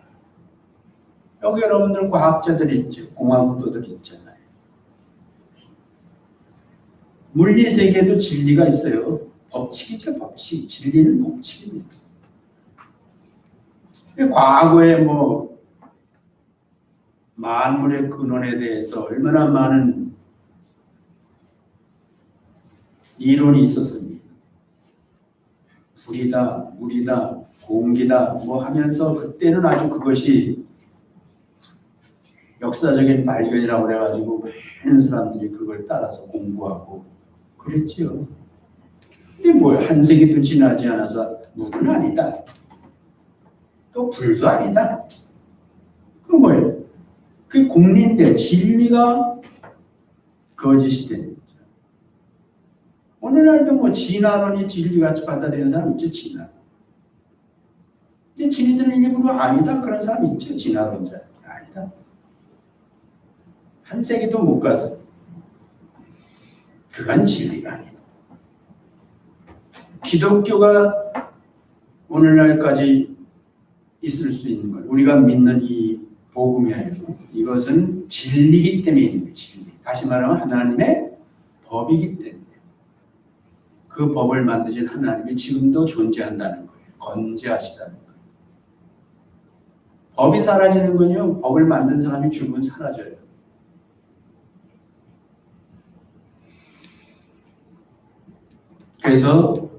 Speaker 1: 여기 여러분들 과학자들 있죠. 공학도들 있잖아요. 물리세계도 진리가 있어요. 법칙이죠. 법칙. 진리는 법칙입니다. 과거에 뭐 만물의 근원에 대해서 얼마나 많은 이론이 있었습니다. 불이다, 물이다, 공기다 뭐 하면서 그때는 아주 그것이 역사적인 발견이라고 그래가지고 많은 사람들이 그걸 따라서 공부하고 그랬지요. 근데 뭐 한 세기도 지나지 않아서 물은 아니다. 또 불도 아니다. 그 뭐예요? 그게 공리인데 진리가 거짓이 되는 거죠. 오늘날도 뭐 진화론이 진리같이 받아들이는 사람 있죠. 진화. 근데 진리들은 이게 물론 아니다. 그런 사람 있죠. 진화론자. 아니다. 한 세기도 못 가서 그건 진리가 아니다. 기독교가 오늘날까지 있을 수 있는 것, 우리가 믿는 이 복음이에요. 이것은 진리이기 때문에 있는 거예요. 진리. 다시 말하면 하나님의 법이기 때문에 그 법을 만드신 하나님이 지금도 존재한다는 거예요. 건재하시다는 거예요. 법이 사라지는 건요. 법을 만든 사람이 죽으면 사라져요. 그래서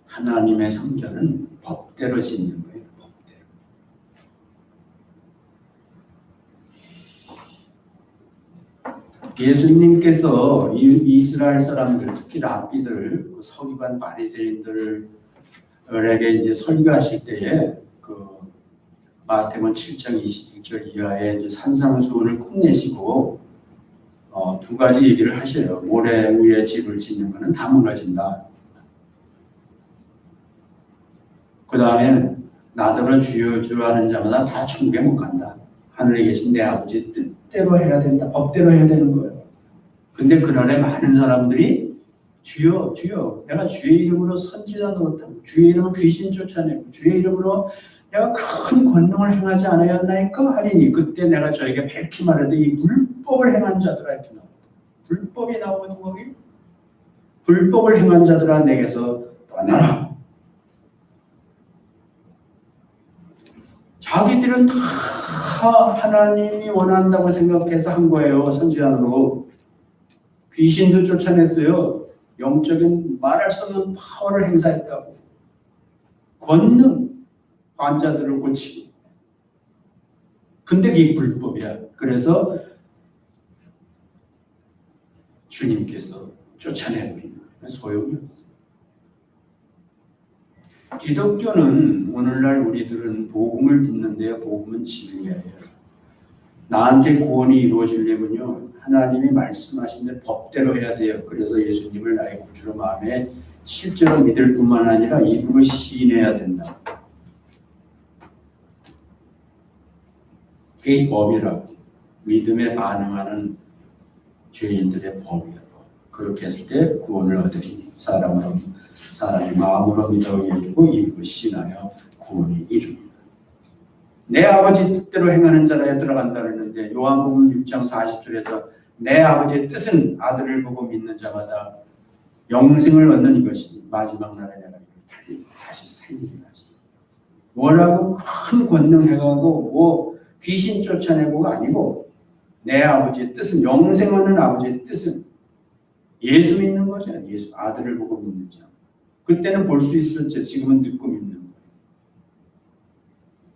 Speaker 1: 하나님의 성전은 법대로 짓는 거예요. 법대로. 예수님께서 이스라엘 사람들, 특히 랍비들, 그 서기관 바리새인들에게 이제 설교하실 때에 그 마태복음 7장 26절 이하에 이제 산상수훈을 끝내시고 두 가지 얘기를 하셔요. 모래 위에 집을 짓는 것은 다 무너진다. 그 다음에 나더러 주여 주여 하는 자마다 다 천국에 못 간다. 하늘에 계신 내 아버지 뜻대로 해야 된다. 법대로 해야 되는 거예요. 근데 그날에 많은 사람들이 주여 주여 내가 주의 이름으로 선지자 노릇하고 주의 이름으로 귀신 쫓아내고 주의 이름으로 내가 큰 권능을 행하지 않았나이까 하리니 그때 내가 저에게 밝히 말하되 이 불법을 행한 자들아 이렇게 나옵니다. 불법이 나오거든 거기. 불법을 행한 자들아 내게서 떠나라. 자기들은 다 하나님이 원한다고 생각해서 한 거예요. 선지자로. 귀신도 쫓아냈어요. 영적인 말할 수 없는 파워를 행사했다고. 권능, 환자들을 고치고. 근데 그게 불법이야. 그래서 주님께서 쫓아내버리는 거예요. 소용이 없어요. 기독교는 오늘날 우리들은 복음을 듣는데요. 복음은 진리예요. 나한테 구원이 이루어지려면요. 하나님이 말씀하신 대 법대로 해야 돼요. 그래서 예수님을 나의 구주로 마음에 실제로 믿을 뿐만 아니라 입으로 시인해야 된다. 그게 법이라고. 믿음에 반응하는 죄인들의 법이라고. 그렇게 했을 때 구원을 얻으리니 사람이 마음으로 믿어 이르고 입으로 신하여 구원이 이루리라. 내 아버지 뜻대로 행하는 자라에 들어간다 그러는데 요한복음 6장 40절에서 내 아버지의 뜻은 아들을 보고 믿는 자마다 영생을 얻는 이것이니 마지막 날에 내가 이를 다시 살리리라 하시니 뭐라고 큰 권능 해가고 뭐 귀신 쫓아내고가 아니고 내 아버지의 뜻은 영생 얻는 아버지의 뜻은 예수 믿는 거잖아요. 예수 아들을 보고 믿는 자. 그때는 볼 수 있었죠. 지금은 듣고 믿는 거예요.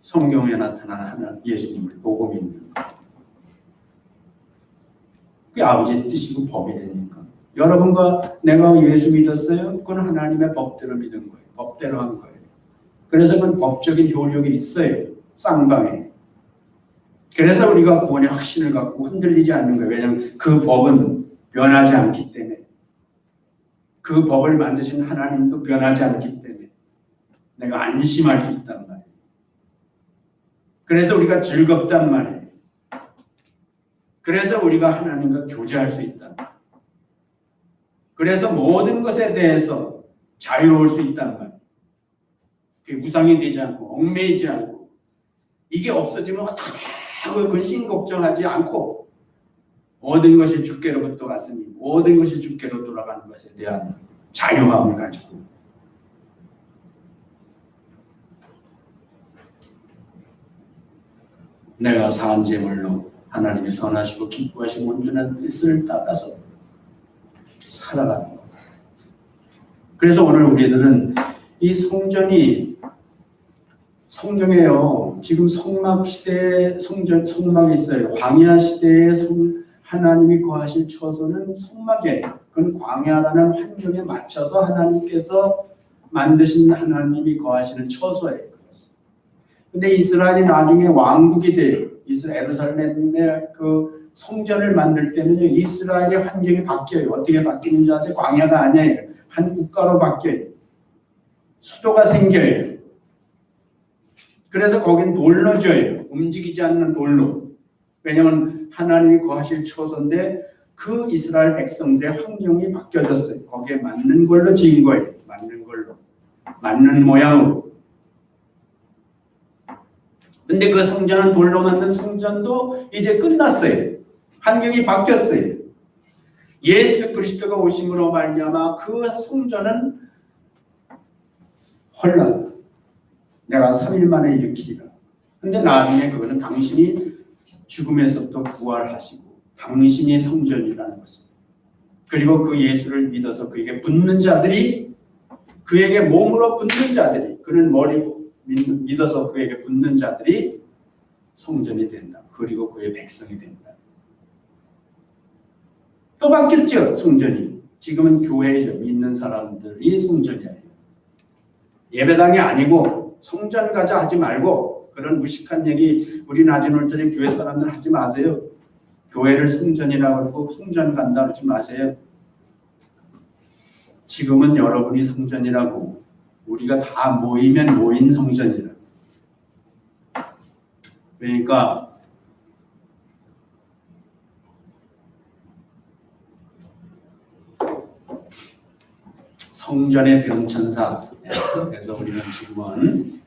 Speaker 1: 성경에 나타난 하나님 예수님을 보고 믿는 거예요. 그게 아버지의 뜻이고 법이 되니까. 여러분과 내가 예수 믿었어요? 그건 하나님의 법대로 믿은 거예요. 법대로 한 거예요. 그래서 그건 법적인 효력이 있어요. 쌍방에. 그래서 우리가 구원의 확신을 갖고 흔들리지 않는 거예요. 왜냐하면 그 법은 변하지 않기 때문에. 그 법을 만드신 하나님도 변하지 않기 때문에 내가 안심할 수 있단 말이에요. 그래서 우리가 즐겁단 말이에요. 그래서 우리가 하나님과 교제할 수 있단 말이에요. 그래서 모든 것에 대해서 자유로울 수 있단 말이에요. 그게 무상이 되지 않고 얽매이지 않고 이게 없어지면 어떡해 근심 걱정하지 않고 모든 것이 주께로부터 왔으니 모든 것이 주께로 돌아가는 것에 대한 자유함을 가지고 내가 산 제물로 하나님이 선하시고 기뻐하시고 온전한 뜻을 따라서 살아가는 것. 그래서 오늘 우리들은 이 성전이 성경에요. 지금 성막 시대에 성막이 있어요. 광야 시대에 하나님이 거하실 처소는 성막이에요. 그건 광야라는 환경에 맞춰서 하나님께서 만드신 하나님이 거하시는 처소예요. 근데 이스라엘이 나중에 왕국이 돼요. 예루살렘의 그 성전을 만들 때는요, 이스라엘의 환경이 바뀌어요. 어떻게 바뀌는지 아세요? 광야가 아니에요. 한 국가로 바뀌어요. 수도가 생겨요. 그래서 거긴 돌로 져요. 움직이지 않는 돌로. 왜냐하면 하나님이 거하실 처소인데 그 이스라엘 백성들의 환경이 바뀌어졌어요. 거기에 맞는 걸로 지은 거예요. 맞는 걸로. 맞는 모양으로. 근데 그 성전은 돌로 만든 성전도 이제 끝났어요. 환경이 바뀌었어요. 예수 그리스도가 오심으로 말미암아 그 성전은 헐라. 내가 3일 만에 일으키리라. 근데 나중에 그거는 당신이 죽음에서부터 부활하시고 당신이 성전이라는 것입니다. 그리고 그 예수를 믿어서 그에게 붙는 자들이 그에게 몸으로 붙는 자들이 그는 머리고 믿어서 그에게 붙는 자들이 성전이 된다. 그리고 그의 백성이 된다. 또 바뀌었죠. 성전이. 지금은 교회죠. 믿는 사람들이 성전이에요. 예배당이 아니고 성전 가자 하지 말고 그런 무식한 얘기 우리 나진올들이 교회 사람들 하지 마세요. 교회를 성전이라고 그러고 성전 간다 그러지 마세요. 지금은 여러분이 성전이라고 우리가 다 모이면 모인 성전이라. 그러니까 성전의 변천사. 그래서 우리는 지금은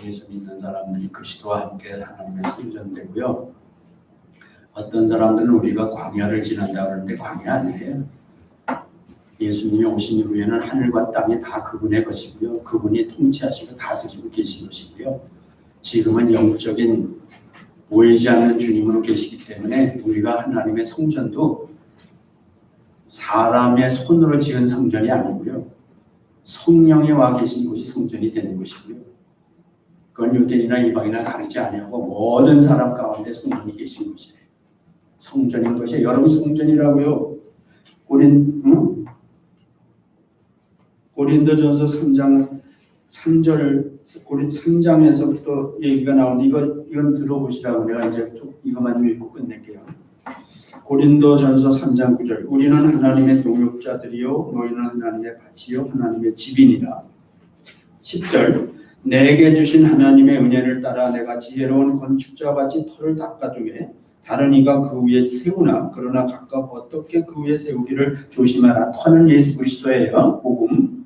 Speaker 1: 예수 믿는 사람들이 그리스도와 함께 하나님의 성전되고요. 어떤 사람들은 우리가 광야를 지난다 그러는데 광야 아니에요. 예수님이 오신 이후에는 하늘과 땅이 다 그분의 것이고요. 그분이 통치하시고 다스리고 계신 것이고요. 지금은 영적인 보이지 않는 주님으로 계시기 때문에 우리가 하나님의 성전도 사람의 손으로 지은 성전이 아니고요. 성령이 와 계신 곳이 성전이 되는 것이고요. 그건 유대인이나 이방인이나 가리지 아니하고 모든 사람 가운데 성령이 계신 것이에요. 성전인 것이 여러분 성전이라고요. 고린도전서 3장에서부터 얘기가 나오는데 이건 들어보시라고 내가 이제 좀 이것만 읽고 끝낼게요. 고린도전서 3장 9절 우리는 하나님의 동역자들이요 너희는 하나님의 밭이요 하나님의 집이니라. 10절 내게 주신 하나님의 은혜를 따라 내가 지혜로운 건축자와 같이 터를 닦아두매 다른 이가 그 위에 세우나 그러나 각각 어떻게 그 위에 세우기를 조심하라. 터는 예수 그리스도예요. 복음.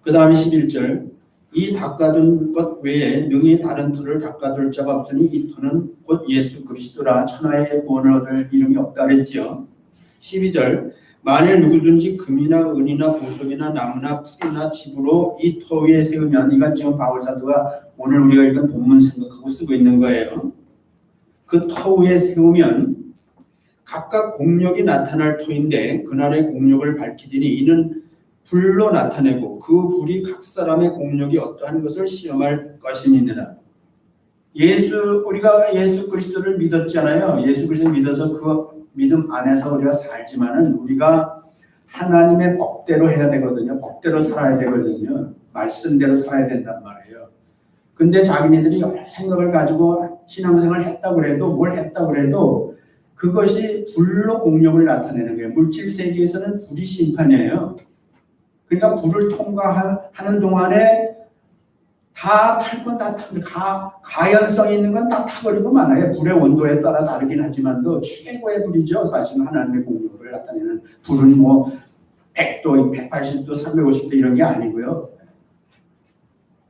Speaker 1: 그 다음에 11절 이 닦아둔 것 외에 능히 다른 터를 닦아둘 자가 없으니 이 터는 곧 예수 그리스도라. 천하의 구원을 얻을 이름이 없다 그랬지요. 12절 만일 누구든지 금이나 은이나 보석이나 나무나 풀이나 집으로 이 터 위에 세우면, 이건 지금 바울 사도가 오늘 우리가 읽은 본문 생각하고 쓰고 있는 거예요. 그 터 위에 세우면 각각 공력이 나타날 터인데 그날의 공력을 밝히리니 이는 불로 나타내고 그 불이 각 사람의 공력이 어떠한 것을 시험할 것이니라. 우리가 예수 그리스도를 믿었잖아요. 예수 그리스도를 믿어서 그 믿음 안에서 우리가 살지만은 우리가 하나님의 법대로 해야 되거든요. 법대로 살아야 되거든요. 말씀대로 살아야 된단 말이에요. 근데 자기네들이 여러 생각을 가지고 신앙생활을 했다고 해도, 뭘 했다고 해도 그것이 불로 공력을 나타내는 거예요. 물질 세계에서는 불이 심판이에요. 그러니까 불을 통과하는 동안에 다 탈 건 다 가연성 있는 건 다 타버리고 말아요. 불의 온도에 따라 다르긴 하지만도 최고의 불이죠. 사실은 하나님의 공력을 나타내는 불은 뭐 100도, 180도, 350도 이런 게 아니고요.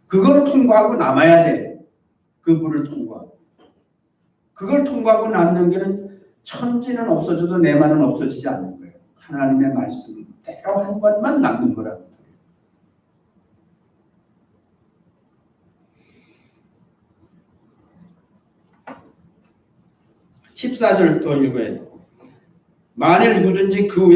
Speaker 1: 그걸 통과하고 남아야 돼. 그 불을 통과하고. 그걸 통과하고 남는 게는 천지는 없어져도 내만은 없어지지 않는 거예요. 하나님의 말씀대로 한 것만 남는 거라고. 14절 더 읽어야 돼. 만일 누구든지 그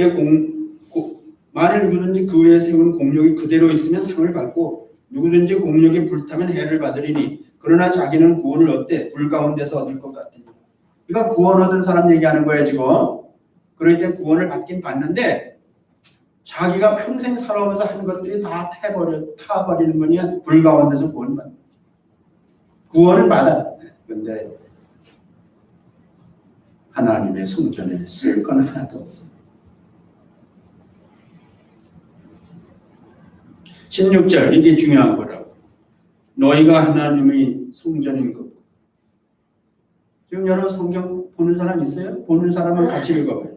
Speaker 1: 위에 세운 공력이 그대로 있으면 상을 받고 누구든지 공력이 불타면 해를 받으리니 그러나 자기는 구원을 얻되 불 가운데서 얻을 것 같으니. 이거 구원 얻은 사람 얘기하는 거예요 지금. 그러니까 구원을 받긴 받는데 자기가 평생 살아오면서 한 것들이 다 타버리는 거냐. 불 가운데서 구원을 받는 거죠. 구원을 받아. 근데 하나님의 성전에 쓸 건 하나도 없습니다. 16절 이게 중요한 거라고. 너희가 하나님의 성전인 것. 지금 여러분 성경 보는 사람 있어요? 보는 사람은 같이 읽어봐요.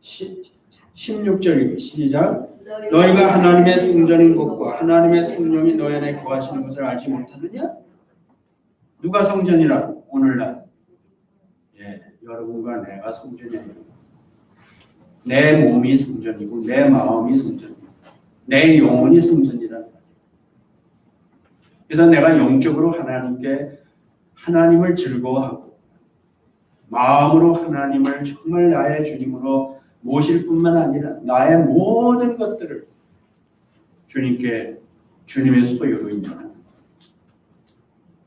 Speaker 1: 16절 읽어. 시작. 너희가 하나님의 성전인 것과 하나님의 성령이 너희 안에 거하시는 것을 알지 못하느냐? 누가 성전이라고? 오늘날. 여러분과 내가 성전이에요. 내 몸이 성전이고 내 마음이 성전이고 내 영혼이 성전이라는 거예요. 그래서 내가 영적으로 하나님을 즐거워하고 마음으로 하나님을 정말 나의 주님으로 모실 뿐만 아니라 나의 모든 것들을 주님의 소유로 인정하는 거예요.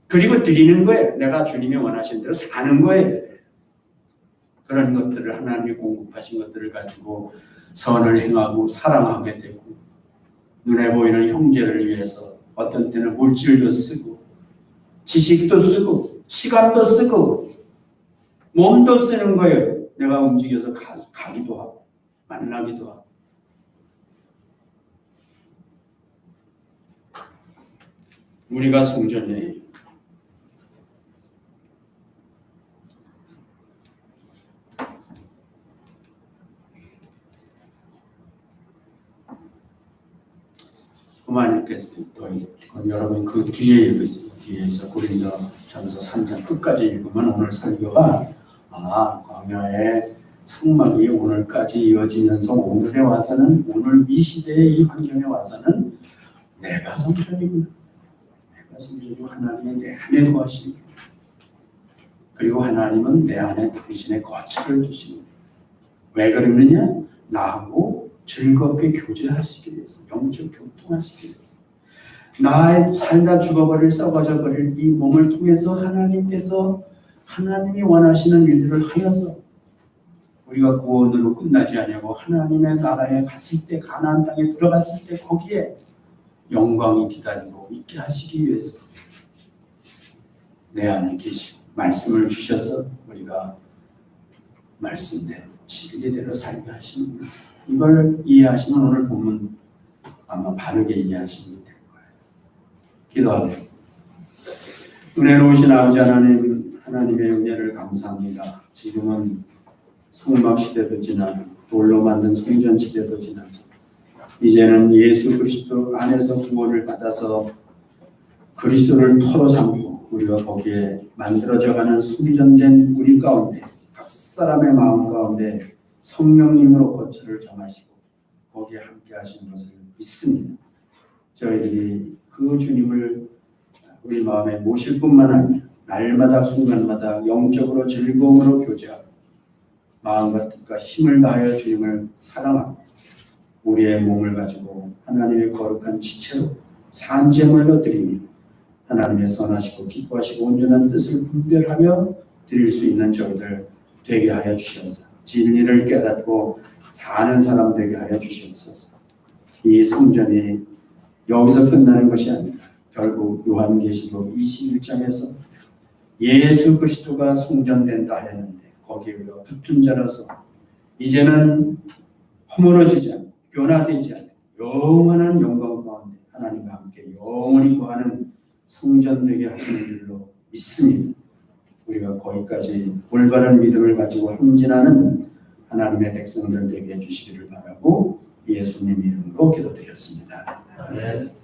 Speaker 1: 그리고 드리는 거예요. 내가 주님이 원하신 대로 사는 거예요. 그런 것들을 하나님이 공급하신 것들을 가지고 선을 행하고 사랑하게 되고 눈에 보이는 형제를 위해서 어떤 때는 물질도 쓰고 지식도 쓰고 시간도 쓰고 몸도 쓰는 거예요. 내가 움직여서 가기도 하고 만나기도 하고. 우리가 성전이에요. 그만 읽겠어요. 또 여러분 그 뒤에 읽으세요. 뒤에서 고린도전서 3장 끝까지 읽으면 오늘 설교가 광야의 성막이 오늘까지 이어지면서 오늘에 와서는 오늘 이 시대의 이 환경에 와서는 내가 성전이구나. 내가 성전이고 하나님의 내 안에 거하시니 그리고 하나님은 내 안에 당신의 거처를 두시니 왜 그러느냐? 나하고 즐겁게 교제하시기 위해서, 영적 교통하시기 위해서. 나의 살다 죽어버릴 썩어져 버릴 이 몸을 통해서 하나님이 원하시는 일들을 하여서 우리가 구원으로 끝나지 않냐고 하나님의 나라에 갔을 때 가나안 땅에 들어갔을 때 거기에 영광이 기다리고 있게 하시기 위해서 내 안에 계시고 말씀을 주셔서 우리가 말씀대로 진리대로 살게 하시는구나. 이걸 이해하시면 오늘 본문 아마 바르게 이해하시면 될 거예요. 기도하겠습니다. 은혜로우신 아버지 하나님의 은혜를 감사합니다. 지금은 성막 시대도 지나고 돌로 만든 성전 시대도 지나고 이제는 예수 그리스도 안에서 구원을 받아서 그리스도를 터로 삼고 우리가 거기에 만들어져가는 성전된 우리 가운데 각 사람의 마음 가운데 성령님으로 거처를 정하시고 거기에 함께 하시는 것을 믿습니다. 저희들이 그 주님을 우리 마음에 모실 뿐만 아니라 날마다 순간마다 영적으로 즐거움으로 교제하고 마음과 뜻과 힘을 다하여 주님을 사랑하고 우리의 몸을 가지고 하나님의 거룩한 지체로 산제물로 드리며 하나님의 선하시고 기뻐하시고 온전한 뜻을 분별하며 드릴 수 있는 저희들 되게 하여 주시옵소서. 진리를 깨닫고 사는 사람 되게 하여 주시옵소서. 이 성전이 여기서 끝나는 것이 아니라 결국 요한계시록 21장에서 예수 그리스도가 성전된다 하였는데 거기에 우리가 붙은 자라서 이제는 허물어지지 않고 변화되지 않고 영원한 영광 가운데 하나님과 함께 영원히 거하는 성전 되게 하시는 줄로 믿습니다. 우리가 거기까지 올바른 믿음을 가지고 행진하는 하나님의 백성들 되게 해주시기를 바라고 예수님 이름으로 기도드렸습니다. 아멘.